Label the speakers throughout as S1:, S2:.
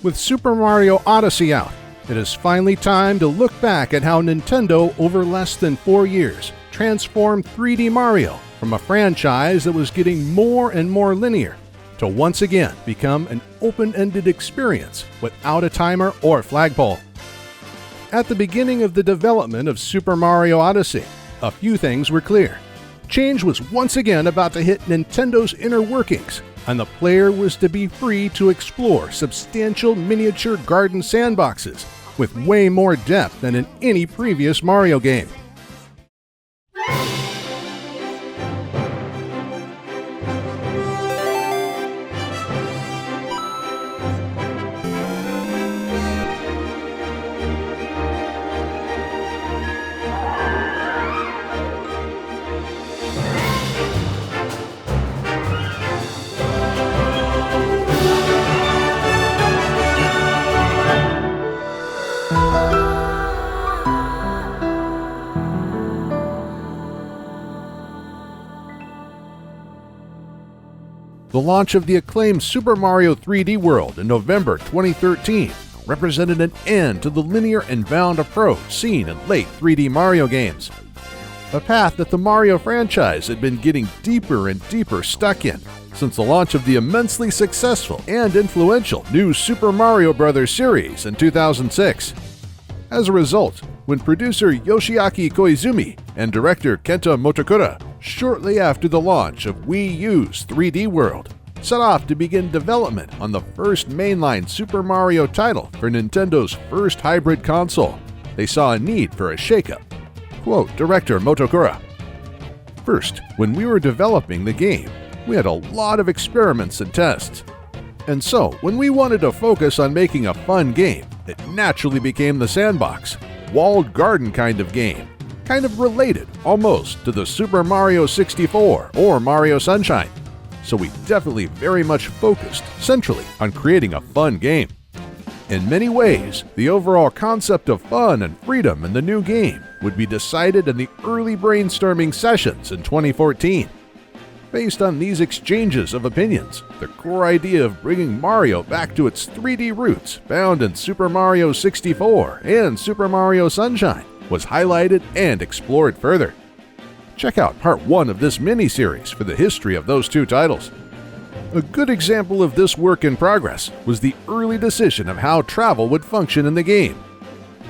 S1: With Super Mario Odyssey out, it is finally time to look back at how Nintendo, over less than 4 years, transformed 3D Mario from a franchise that was getting more and more linear to once again become an open-ended experience without a timer or flagpole. At the beginning of the development of Super Mario Odyssey, a few things were clear. Change was once again about to hit Nintendo's inner workings, and the player was to be free to explore substantial miniature garden sandboxes with way more depth than in any previous Mario game. The launch of the acclaimed Super Mario 3D World in November 2013 represented an end to the linear and bound approach seen in late 3D Mario games. A path that the Mario franchise had been getting deeper and deeper stuck in since the launch of the immensely successful and influential new Super Mario Bros. Series in 2006. As a result, when producer Yoshiaki Koizumi and director Kenta Motokura, shortly after the launch of Wii U's 3D World, set off to begin development on the first mainline Super Mario title for Nintendo's first hybrid console, they saw a need for a shakeup. Quote director Motokura, "First, when we were developing the game, we had a lot of experiments and tests. And so, when we wanted to focus on making a fun game, it naturally became the sandbox, walled garden kind of game, kind of related, almost, to the Super Mario 64 or Mario Sunshine. So we definitely very much focused centrally on creating a fun game. In many ways, the overall concept of fun and freedom in the new game would be decided in the early brainstorming sessions in 2014. Based on these exchanges of opinions, the core idea of bringing Mario back to its 3D roots found in Super Mario 64 and Super Mario Sunshine was highlighted and explored further. Check out part 1 of this mini-series for the history of those two titles. A good example of this work in progress was the early decision of how travel would function in the game.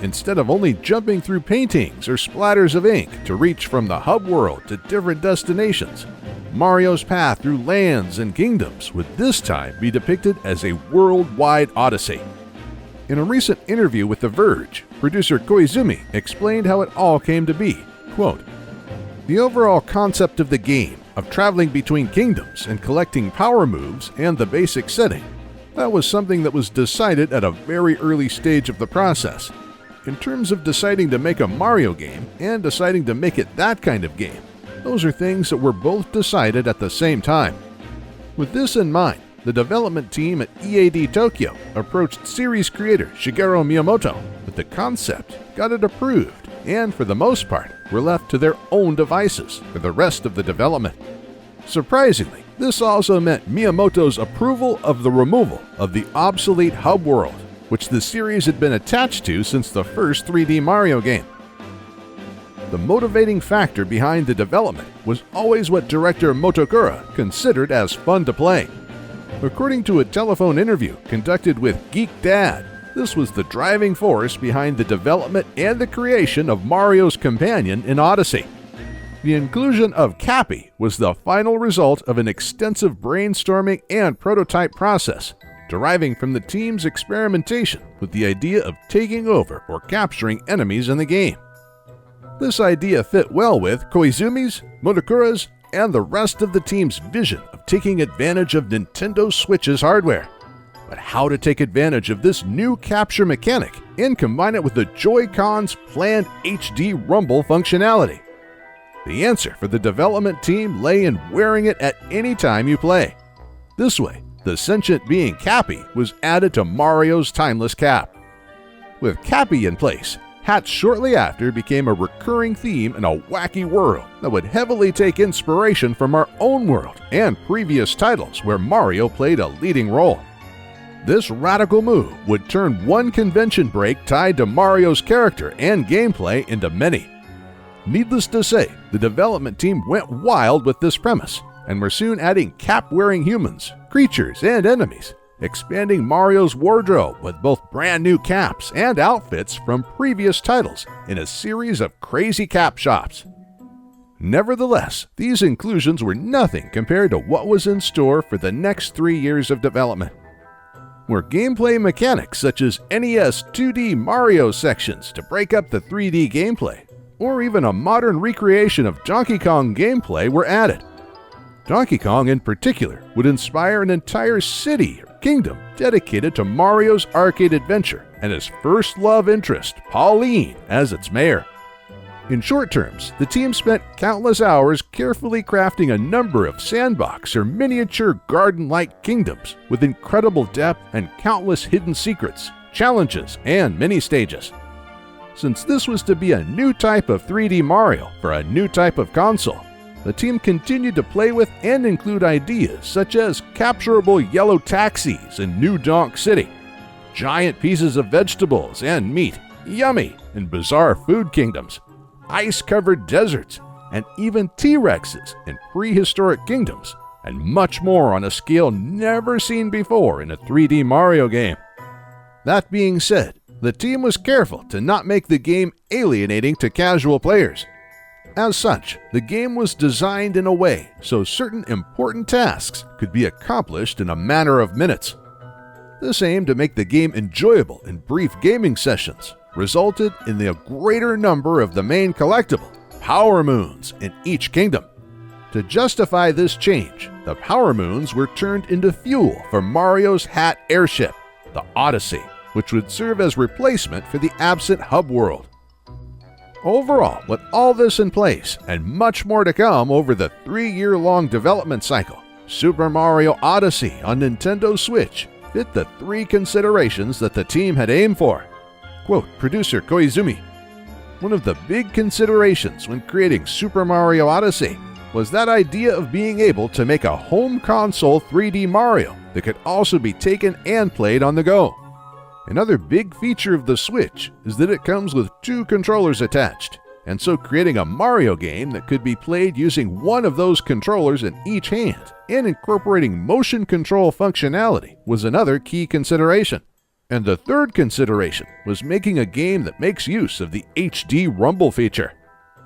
S1: Instead of only jumping through paintings or splatters of ink to reach from the hub world to different destinations, Mario's path through lands and kingdoms would this time be depicted as a worldwide odyssey. In a recent interview with The Verge, producer Koizumi explained how it all came to be. Quote, "The overall concept of the game, of traveling between kingdoms and collecting power moves and the basic setting, that was something that was decided at a very early stage of the process. In terms of deciding to make a Mario game and deciding to make it that kind of game, those are things that were both decided at the same time. With this in mind, the development team at EAD Tokyo approached series creator Shigeru Miyamoto with the concept, got it approved, and for the most part, were left to their own devices for the rest of the development. Surprisingly, this also meant Miyamoto's approval of the removal of the obsolete hub world, which the series had been attached to since the first 3D Mario game. The motivating factor behind the development was always what director Motokura considered as fun to play. According to a telephone interview conducted with Geek Dad, this was the driving force behind the development and the creation of Mario's companion in Odyssey. The inclusion of Cappy was the final result of an extensive brainstorming and prototype process, deriving from the team's experimentation with the idea of taking over or capturing enemies in the game. This idea fit well with Koizumi's, Motokura's, and the rest of the team's vision of taking advantage of Nintendo Switch's hardware. But how to take advantage of this new capture mechanic and combine it with the Joy-Con's planned HD rumble functionality? The answer for the development team lay in wearing it at any time you play. This way, the sentient being Cappy was added to Mario's timeless cap. With Cappy in place, hats shortly after became a recurring theme in a wacky world that would heavily take inspiration from our own world and previous titles where Mario played a leading role. This radical move would turn one convention break tied to Mario's character and gameplay into many. Needless to say, the development team went wild with this premise, and were soon adding cap-wearing humans, creatures, and enemies, expanding Mario's wardrobe with both brand new caps and outfits from previous titles in a series of crazy cap shops. Nevertheless, these inclusions were nothing compared to what was in store for the next 3 years of development, where gameplay mechanics such as NES 2D Mario sections to break up the 3D gameplay, or even a modern recreation of Donkey Kong gameplay were added. Donkey Kong in particular would inspire an entire city or kingdom dedicated to Mario's arcade adventure and his first love interest, Pauline, as its mayor. In short terms, the team spent countless hours carefully crafting a number of sandbox or miniature garden-like kingdoms with incredible depth and countless hidden secrets, challenges, and mini-stages. Since this was to be a new type of 3D Mario for a new type of console, the team continued to play with and include ideas such as capturable yellow taxis in New Donk City, giant pieces of vegetables and meat, yummy and bizarre food kingdoms, ice-covered deserts, and even T-Rexes in prehistoric kingdoms, and much more on a scale never seen before in a 3D Mario game. That being said, the team was careful to not make the game alienating to casual players. As such, the game was designed in a way so certain important tasks could be accomplished in a matter of minutes. This aim to make the game enjoyable in brief gaming sessions resulted in a greater number of the main collectible, Power Moons, in each kingdom. To justify this change, the Power Moons were turned into fuel for Mario's Hat airship, the Odyssey, which would serve as replacement for the absent hub world. Overall, with all this in place and much more to come over the 3-year-long development cycle, Super Mario Odyssey on Nintendo Switch fit the 3 considerations that the team had aimed for. Quote, producer Koizumi, "One of the big considerations when creating Super Mario Odyssey was that idea of being able to make a home console 3D Mario that could also be taken and played on the go. Another big feature of the Switch is that it comes with 2 controllers attached, and so creating a Mario game that could be played using one of those controllers in each hand and incorporating motion control functionality was another key consideration. And the third consideration was making a game that makes use of the HD Rumble feature.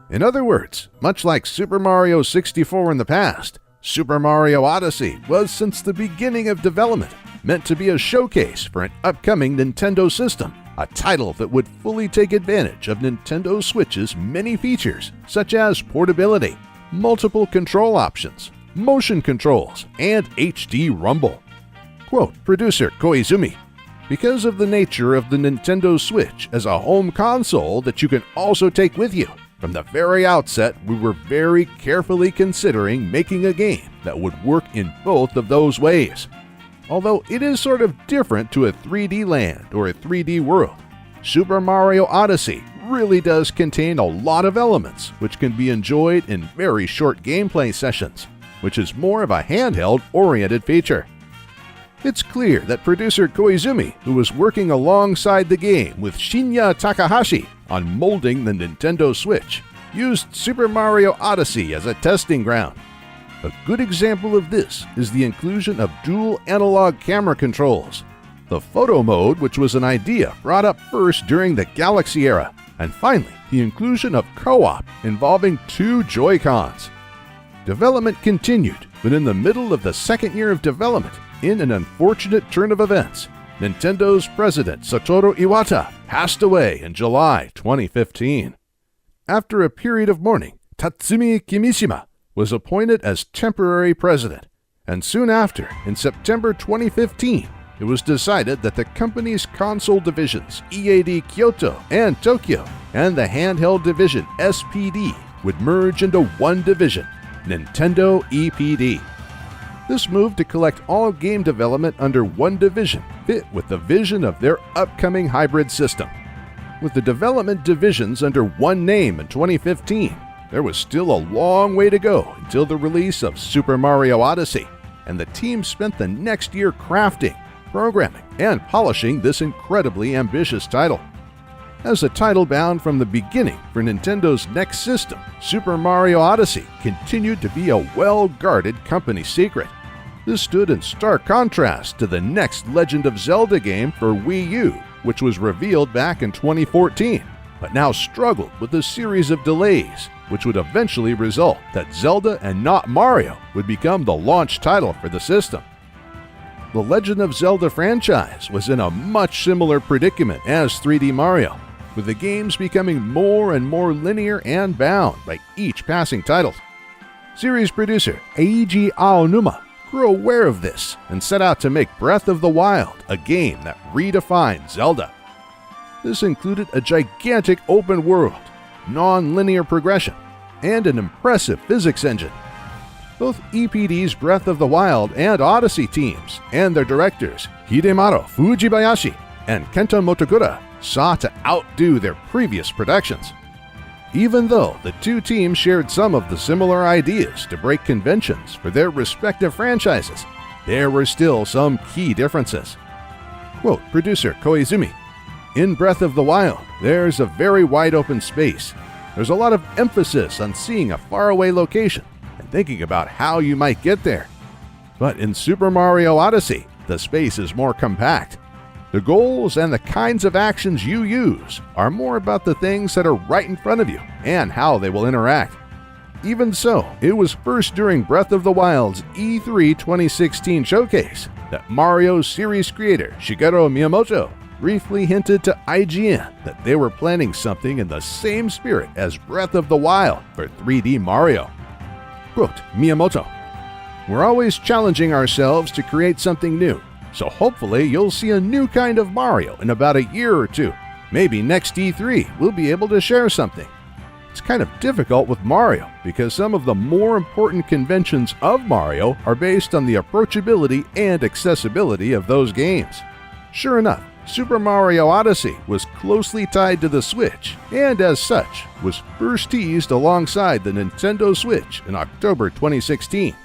S1: In other words, much like Super Mario 64 in the past, Super Mario Odyssey was, since the beginning of development, meant to be a showcase for an upcoming Nintendo system, a title that would fully take advantage of Nintendo Switch's many features such as portability, multiple control options, motion controls, and HD Rumble." Quote, producer Koizumi, "Because of the nature of the Nintendo Switch as a home console that you can also take with you, from the very outset we were very carefully considering making a game that would work in both of those ways. Although it is sort of different to a 3D land or a 3D world, Super Mario Odyssey really does contain a lot of elements which can be enjoyed in very short gameplay sessions, which is more of a handheld-oriented feature." It's clear that producer Koizumi, who was working alongside the game with Shinya Takahashi on molding the Nintendo Switch, used Super Mario Odyssey as a testing ground. A good example of this is the inclusion of dual analog camera controls, the photo mode, which was an idea brought up first during the Galaxy era, and finally, the inclusion of co-op involving 2 Joy-Cons. Development continued, but in the middle of the 2nd year of development, in an unfortunate turn of events, Nintendo's president Satoru Iwata passed away in July 2015. After a period of mourning, Tatsumi Kimishima was appointed as temporary president, and soon after, in September 2015, it was decided that the company's console divisions EAD Kyoto and Tokyo and the handheld division SPD would merge into one division, Nintendo EPD. This move to collect all game development under one division fit with the vision of their upcoming hybrid system. With the development divisions under one name in 2015, there was still a long way to go until the release of Super Mario Odyssey, and the team spent the next year crafting, programming and polishing this incredibly ambitious title. As a title bound from the beginning for Nintendo's next system, Super Mario Odyssey continued to be a well-guarded company secret. This stood in stark contrast to the next Legend of Zelda game for Wii U, which was revealed back in 2014, but now struggled with a series of delays, which would eventually result that Zelda and not Mario would become the launch title for the system. The Legend of Zelda franchise was in a much similar predicament as 3D Mario, with the games becoming more and more linear and bound by each passing title. Series producer Eiji Aonuma grew aware of this and set out to make Breath of the Wild a game that redefined Zelda. This included a gigantic open world, non-linear progression, and an impressive physics engine. Both EPD's Breath of the Wild and Odyssey teams and their directors, Hidemaru Fujibayashi and Kenta Motokura, sought to outdo their previous productions. Even though the two teams shared some of the similar ideas to break conventions for their respective franchises, there were still some key differences. Quote producer Koizumi, "In Breath of the Wild, there's a very wide open space. There's a lot of emphasis on seeing a faraway location and thinking about how you might get there. But in Super Mario Odyssey, the space is more compact. The goals and the kinds of actions you use are more about the things that are right in front of you and how they will interact." Even so, it was first during Breath of the Wild's E3 2016 showcase that Mario's series creator Shigeru Miyamoto briefly hinted to IGN that they were planning something in the same spirit as Breath of the Wild for 3D Mario. Quote, Miyamoto, "We're always challenging ourselves to create something new. So hopefully you'll see a new kind of Mario in about a year or two. Maybe next E3 we'll be able to share something. It's kind of difficult with Mario because some of the more important conventions of Mario are based on the approachability and accessibility of those games." Sure enough, Super Mario Odyssey was closely tied to the Switch and as such was first teased alongside the Nintendo Switch in October 2016.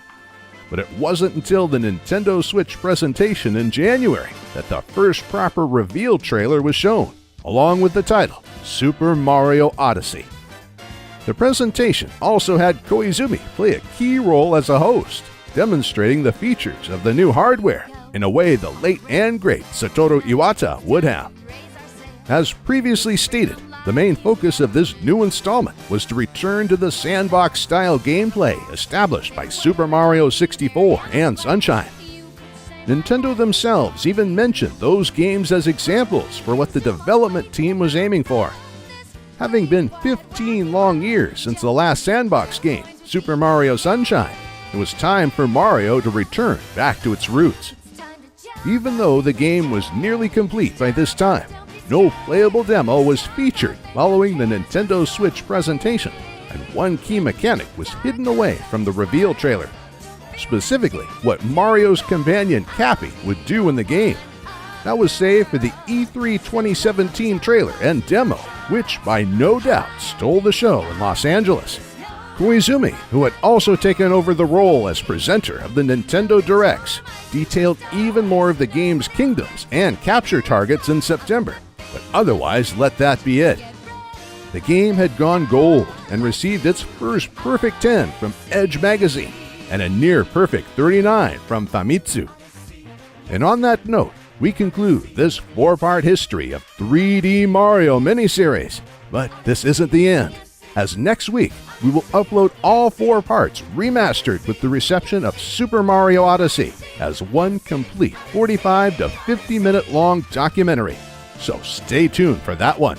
S1: But it wasn't until the Nintendo Switch presentation in January that the first proper reveal trailer was shown, along with the title, Super Mario Odyssey. The presentation also had Koizumi play a key role as a host, demonstrating the features of the new hardware in a way the late and great Satoru Iwata would have. As previously stated, the main focus of this new installment was to return to the sandbox-style gameplay established by Super Mario 64 and Sunshine. Nintendo themselves even mentioned those games as examples for what the development team was aiming for. Having been 15 long years since the last sandbox game, Super Mario Sunshine, it was time for Mario to return back to its roots. Even though the game was nearly complete by this time, no playable demo was featured following the Nintendo Switch presentation, and one key mechanic was hidden away from the reveal trailer. Specifically, what Mario's companion Cappy would do in the game. That was saved for the E3 2017 trailer and demo, which by no doubt stole the show in Los Angeles. Koizumi, who had also taken over the role as presenter of the Nintendo Directs, detailed even more of the game's kingdoms and capture targets in September, but otherwise let that be it. The game had gone gold and received its first perfect 10 from Edge magazine and a near-perfect 39 from Famitsu. And on that note, we conclude this 4-part history of 3D Mario miniseries. But this isn't the end, as next week we will upload all 4 parts remastered with the reception of Super Mario Odyssey as one complete 45 to 50-minute long documentary. So stay tuned for that one.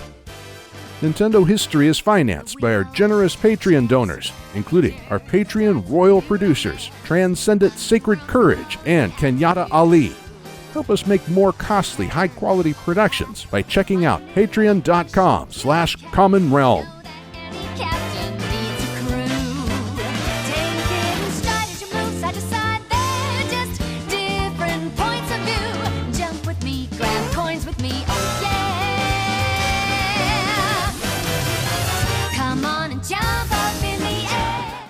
S1: Nintendo history is financed by our generous Patreon donors, including our Patreon royal producers, Transcendent Sacred Courage and Kenyatta Ali. Help us make more costly, high-quality productions by checking out patreon.com/commonrealm.